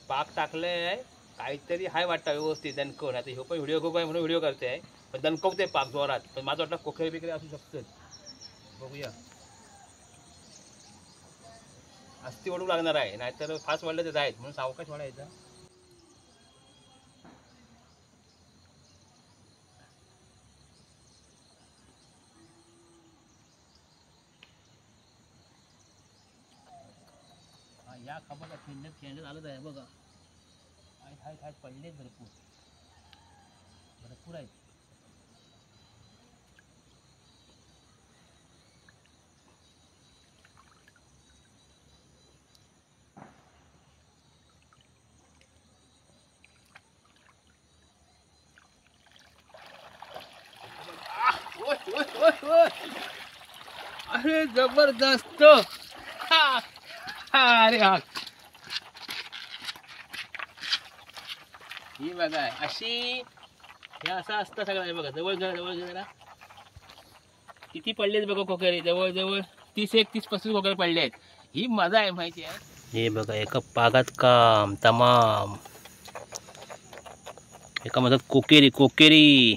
पाक टाकलंय काहीतरी हाय वाटतं व्यवस्थित दणकवून. आता ह्यो पण व्हिडिओ बघूया म्हणून व्हिडिओ करते पण दणकवते पाक जोरात. पण माझं वाटतं कोकरे बिकरे असू शकतं. बघूया अस्ती ओढू लागणार आहे नाहीतर फास्ट वाढलं तर जायत म्हणून सावकाश वाढायचा. या खांबाला खेळण्यात आलं आहे बघा. हाय पडले भरपूर भरपूर आहेत. अरे जबरदस्त. अरे हा ही बघा अशी हे असं असतं सगळं. बघा जवळ जरा किती पडलेत बघा कोकरे. जवळ 30-35 कोकरे पडले आहेत. ही मजा आहे माहिती आहे. हे बघा एका पागात काम तमाम. एका मधात कोकेरी